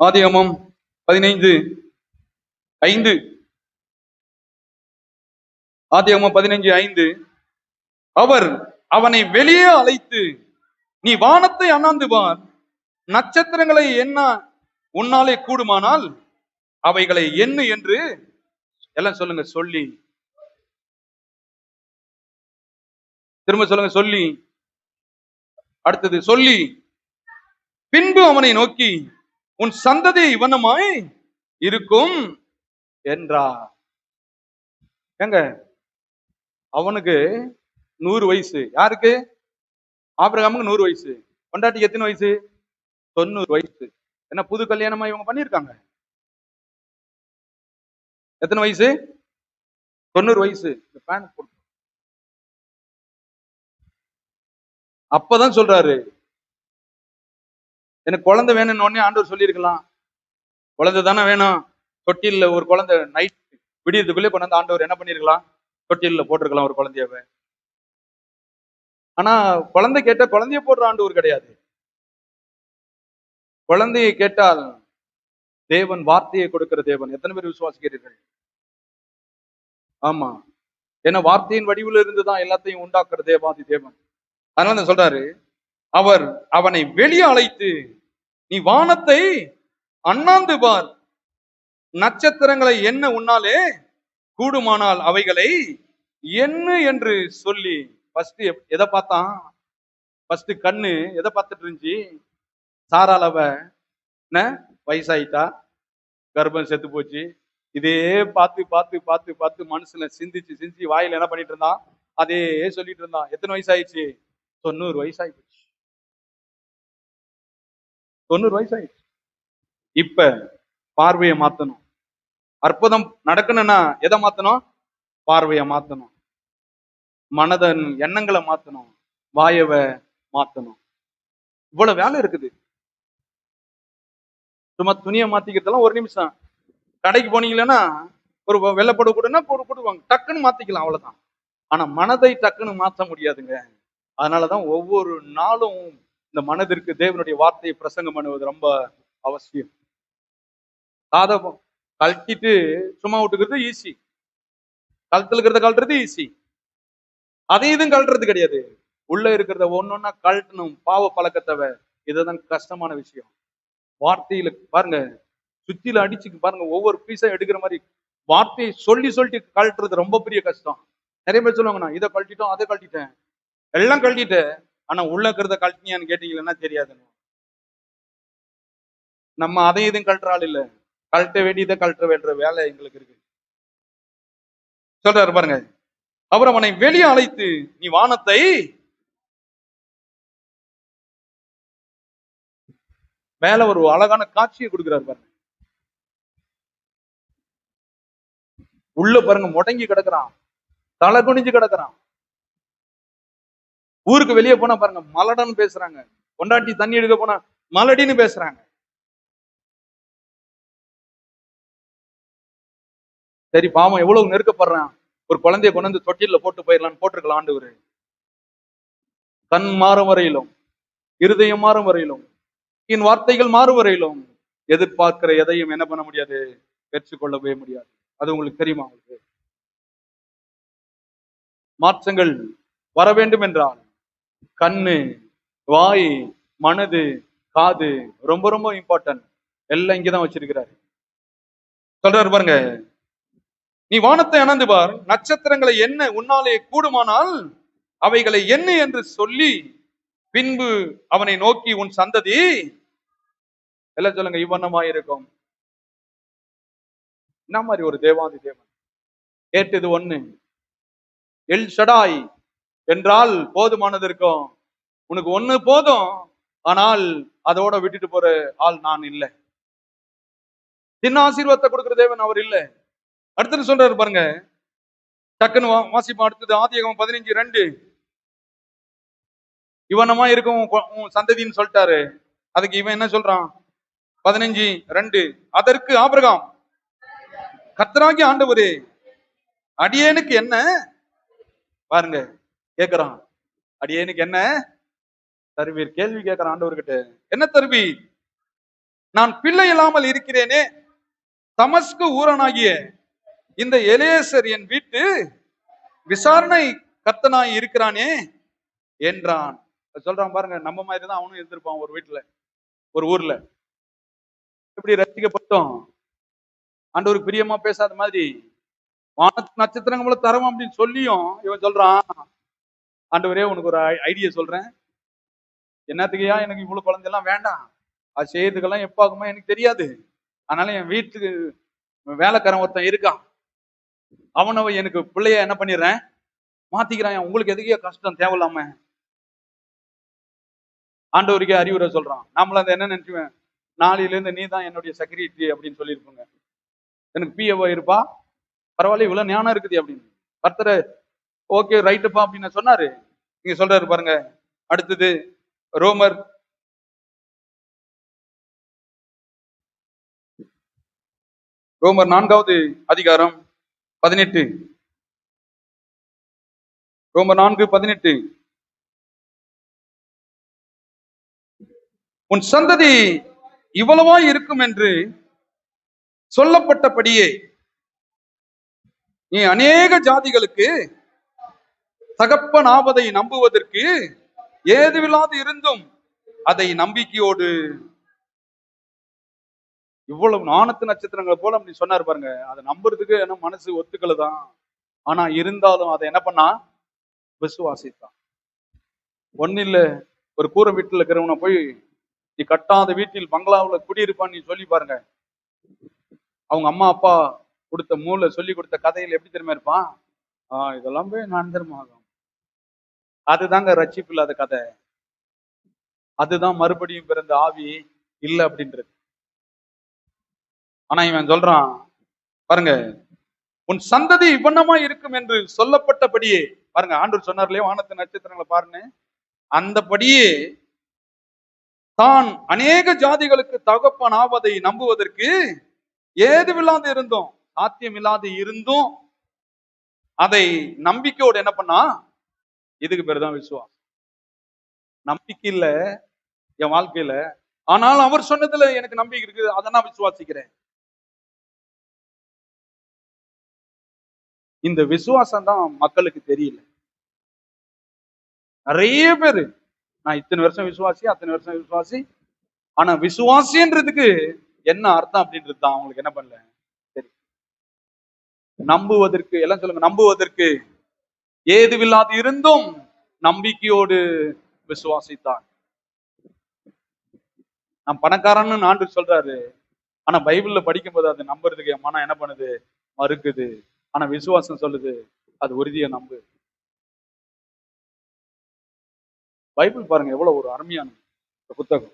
ஆதியாகமம் 15:5. ஆதியாகமம் 15:5. அவர் அவனை வெளியே அழைத்து, நீ வானத்தை அண்ணாந்து பார், நட்சத்திரங்களை என்ன உன்னாலே கூடுமானால் அவைகளை எண்ணு என்று எல்லாம் சொல்லுங்க. சொல்லி, திரும்ப சொல்லுங்க. சொல்லி, அடுத்தது சொல்லி, பின்பு அவனை நோக்கி, உன் சந்ததி இவனமாய் இருக்கும் என்றார். ஏங்க, அவனுக்கு 100 வயசு. யாருக்கு? ஆபிரகாமுக்கு 100 வயசு. பொண்டாட்டிக்கு எத்தனை வயசு? 90 வயசு. என்ன புது கல்யாணமா இவங்க பண்ணிருக்காங்க? எத்தனை வயசு? 90 வயசு. அப்பதான் சொல்றாரு, எனக்கு குழந்தை வேணும்னு உடனே ஆண்டவர் சொல்லியிருக்கலாம். குழந்தை தானே வேணும். தொட்டில ஒரு குழந்தை நைட் விடியறதுக்குள்ளே கொண்டாந்து ஆண்டவர் என்ன பண்ணிருக்கலாம்? தொட்டில போட்டிருக்கலாம் ஒரு குழந்தையவ. ஆனா குழந்தை கேட்ட குழந்தைய போடுற ஆண்டவர் கிடையாது. குழந்தையை கேட்டால் தேவன் வார்த்தையை கொடுக்கிற தேவன். எத்தனை பேர் விசுவாசிக்கிறீர்கள்? ஆமா, ஏன்னா வார்த்தையின் வடிவில் இருந்துதான் எல்லாத்தையும் உண்டாக்குற தேவாதி தேவன். அதனால சொல்றாரு, அவர் அவனை வெளியே அழைத்து, நீ வானத்தை அண்ணாந்து பார், நட்சத்திரங்களை என்ன உன்னாலே கூடுமானால் அவைகளை என்ன என்று சொல்லி. ஃபர்ஸ்ட் எதை பார்த்தான்? ஃபர்ஸ்ட் கண்ணு எதை பார்த்துட்டு இருந்துச்சு? சாராளவ என்ன வயசாயிட்டா, கர்ப்பம் செத்து போச்சு. இதே பார்த்து பார்த்து பார்த்து பார்த்து மனசுல சிந்திச்சு சிந்திச்சு வாயில என்ன பண்ணிட்டு இருந்தான்? அதே சொல்லிட்டு இருந்தான். எத்தனை வயசு ஆயிடுச்சு? 90 வயசு ஆயிடுச்சு. 90 வயசு ஆயிடுச்சு. இப்ப பார்வையை மாத்தணும். அற்புதம் நடக்கணும்னா எதை மாத்தணும்? பார்வையை மாத்தணும், மனதன் எண்ணங்களை மாத்தணும், வாயவை மாத்தணும். இவ்வளவு வேலை இருக்குது. சும்மா துணியை மாத்திக்கிறதெல்லாம் ஒரு நிமிஷம். கடைக்கு போனீங்கன்னா ஒரு வெள்ளைப்படு கூடனா போடுவாங்க, டக்குன்னு மாத்திக்கலாம், அவ்வளவுதான். ஆனா மனதை டக்குன்னு மாற்ற முடியாதுங்க. அதனாலதான் ஒவ்வொரு நாளும் இந்த மனதிற்கு தேவனுடைய வார்த்தையை பிரசங்கம் பண்ணுவது ரொம்ப அவசியம். சாதகம் கழட்டிட்டு சும்மா விட்டுக்கிறது ஈஸி, கழுத்துல இருக்கிறத கழட்டுறது ஈஸி. அதை இதுவும் கழட்டுறது கிடையாது. உள்ள இருக்கிறத ஒன்னொன்னா கழட்டணும், பாவ பழக்கத்தவ. இதுதான் கஷ்டமான விஷயம். வார்த்தையில பாருங்க, சுத்தில அடிச்சு பாருங்க, ஒவ்வொரு பீஸா எடுக்கிற மாதிரி வார்த்தையை சொல்லி சொல்லிட்டு கழட்டுறது ரொம்ப பெரிய கஷ்டம். நிறைய பேர் சொல்லுவாங்க, நான் இதை கழட்டிட்டோம், அதை கழட்டிட்டேன், எல்லாம் கழட்டிட்டேன், ஆனா உள்ள இருக்கிறத கழட்டினியான்னு கேட்டீங்கன்னா தெரியாதுன்னு. நம்ம அதை இதுவும் கழட்டுறாள் இல்ல, கழட்ட வேண்டியதை கழட்ட வேண்டிய வேலை எங்களுக்கு இருக்கு. சொல்றாரு பாருங்க, அவர் அவனை வெளியே அழைத்து, நீ வானத்தை மேல ஒரு அழகான காட்சியை கொடுக்கிறார் பாருங்க. உள்ள பாருங்க, முடங்கி கிடக்குறான், தலை குனிஞ்சு கிடக்குறான். ஊருக்கு வெளியே போனா பாருங்க, மலடன்னு பேசுறாங்க. கொண்டாட்டி தண்ணி எடுக்க போனா மலடின்னு பேசுறாங்க. சரி, பாவம் எவ்வளவு நெருக்கப்படுறான். ஒரு குழந்தைய கொண்டு வந்து தொட்டில போட்டு போயிடலான்னு போட்டிருக்கலாம் ஆண்டவரு. கண் மாறும் வரையிலும், இருதயம் மாறும் வரையிலும், என் வார்த்தைகள் மாறும் வரையிலும் எதிர்பார்க்கிற எதையும் என்ன பண்ண முடியாது? பெற்றுக்கொள்ளவே முடியாது. அது உங்களுக்கு தெரியுமா? உங்களுக்கு மாற்றங்கள் வர வேண்டும் என்றால் கண்ணு, வாய், மனது, காது ரொம்ப ரொம்ப இம்பார்ட்டன்ட். எல்லாம் இங்கதான் வச்சிருக்கிறாரு. சொல்றாரு பாருங்க, நீ வானத்தை அண்ணாந்து பார், நட்சத்திரங்களை என்ன உன்னாலே கூடுமானால் அவைகளை என்ன என்று சொல்லி, பின்பு அவனை நோக்கி, உன் சந்ததி எல்லாம் சொல்லுங்க இவனமாயிருக்கும். என்ன மாதிரி ஒரு தேவாதி தேவன். கேட்டது ஒண்ணு, எல் ஷடாய் என்றால் போதுமானது இருக்கும். உனக்கு ஒண்ணு போதும், ஆனால் அதோட விட்டுட்டு போற ஆள் நான் இல்லை. சின்ன ஆசீர்வாதத்தை கொடுக்கிற தேவன் அவர் இல்லை. அடுத்தது சொல்றாரு பாருங்க, டக்குன்னு வாசிப்போம். அடுத்தது ஆதியாகமம் 15:2. இவனமா இருக்கும் உன் சந்ததின்னு சொல்லிட்டாரு. அதுக்கு இவன் என்ன சொல்றான்? 15:2. அதற்கு ஆபிரகாம், கர்த்தராகிய ஆண்டவரே, அடியேனுக்கு என்ன பாருங்க கேட்கிறான், அடியேனுக்கு என்ன தருவீர்? கேள்வி கேட்கிறான் ஆண்டவர்கிட்ட. என்ன தருவீர்? நான் பிள்ளை இல்லாமல் இருக்கிறேனே, தமஸ்கு ஊரனாகிய இந்த எலியேசர் என் வீட்டு விசாரணை கர்த்தனாய் இருக்கிறானே என்றான். சொல்றான் பாருங்க, நம்ம மாதிரி தான் அவனும் இருந்திருப்பான் ஒரு வீட்டுல, ஒரு ஊர்ல. எப்படி ரசிக்கப்பட்டோம், ஆண்டவருக்கு பிரியமா பேசாத மாதிரி வானத்து நட்சத்திரங்களை தரோம் அப்படின்னு சொல்லியும் இவன் சொல்றான், ஆண்டவரே உனக்கு ஒரு ஐடியா சொல்றேன், என்னத்துக்கையா எனக்கு இவ்வளவு குழந்தையெல்லாம் வேண்டாம், அது செய்யறதுக்கெல்லாம் எப்ப ஆகுமா எனக்கு தெரியாது, அதனால என் வீட்டுக்கு வேலைக்காரன் ஒருத்தன் இருக்கான், அவனை எனக்கு பிள்ளைய என்ன பண்ணிடுறேன், மாத்திக்கிறான், உங்களுக்கு எதுக்கே கஷ்டம் தேவையில்லாம. ஆண்டவருக்கே அறிவுரை சொல்றான். நம்மள அந்த என்ன நினைச்சுவேன், நாளையில இருந்து நீ தான் என்னுடைய செக்ரட்டரி அப்படின்னு சொல்லியிருப்போங்க, எனக்கு பிஏவோ இருப்பா, பரவாயில்ல இவ்வளவு ஞானம் இருக்குது அப்படின்னு. கர்த்தரை ஓகே ரைட்டுப்பா அப்படின்னு சொன்னாரு. நீங்க சொல்றாரு பாருங்க. அடுத்தது ரோமர் ரோமர் 4வது அதிகாரம் 18. ரோமர் 4:18. உன் சந்ததி இவ்வளவா இருக்கும் என்று சொல்லப்பட்டபடியே நீ அநேக ஜாதிகளுக்கு தகப்பனாவதை நம்புவதற்கு ஏதுவில்லாது இருந்தும் அதை நம்பிக்கையோடு. இவ்வளவு வானத்து நட்சத்திரங்களை போல அப்படி சொன்னாரு பாருங்க, அதை நம்புறதுக்கு என்ன மனசு ஒத்துக்கலதான், ஆனா இருந்தாலும் அதை என்ன பண்ணா, விசுவாசித்தான். ஒன்னு இல்ல, ஒரு கூரை வீட்டுல இருக்கிறவனை போய் நீ கட்டாத வீட்டில் பங்களாவுல குடியிருப்பான்னு நீ சொல்லி பாருங்க, அவங்க அம்மா அப்பா கொடுத்த மூளை சொல்லி கொடுத்த கதையில எப்படி தெரியுமா இருப்பான், இதெல்லாம் போய் நடந்துருமாகும். அதுதாங்க ரட்சிப்பு இல்லாத கதை, அதுதான் மறுபடியும் பிறந்த ஆவி இல்ல அப்படின்றது. ஆனா இவன் சொல்றான் பாருங்க, உன் சந்ததி இவ்வண்ணமா இருக்கும் என்று சொல்லப்பட்டபடியே, பாருங்க ஆண்டவர் சொன்னார் இல்லையா வானத்து நட்சத்திரங்களை பாருங்க, அந்தபடியே தான் அநேக ஜாதிகளுக்கு தகப்பன் ஆவதை நம்புவதற்கு ஏதுவில்லாது இருந்தோம், சாத்தியம் இல்லாது இருந்தும் அதை நம்பிக்கையோடு என்ன பண்ணா, இதுக்கு பேர் தான் விசுவாசம். நம்பிக்கை இல்ல என் வாழ்க்கையில, ஆனால் அவர் சொன்னதுல எனக்கு நம்பிக்கை இருக்குது, அதை நான் விசுவாசிக்கிறேன். இந்த விசுவாசம் தான் மக்களுக்கு தெரியல. நிறைய பேரு நான் இத்தனை வருஷம் விசுவாசி, அத்தனை வருஷம் விசுவாசி, ஆனா விசுவாசின்றதுக்கு என்ன அர்த்தம் அப்படின்றது தான் அவங்களுக்கு என்ன பண்ணல சரி. நம்புவதற்கு எல்லாம் சொல்லுங்க, நம்புவதற்கு ஏதுவில்லாது இருந்தும் நம்பிக்கையோடு விசுவாசித்தான். நான் பணக்காரன்னு ஆண்டவர் சொல்றாரு, ஆனா பைபிள்ல படிக்கும்போது அது நம்புறதுக்கு என் மனம் என்ன பண்ணுது, மறுக்குது. ஆனா விசுவாசம் சொல்லுது அது உறுதியை நம்பு. பைபிள் பாருங்க எவ்வளவு ஒரு அருமையான புத்தகம்.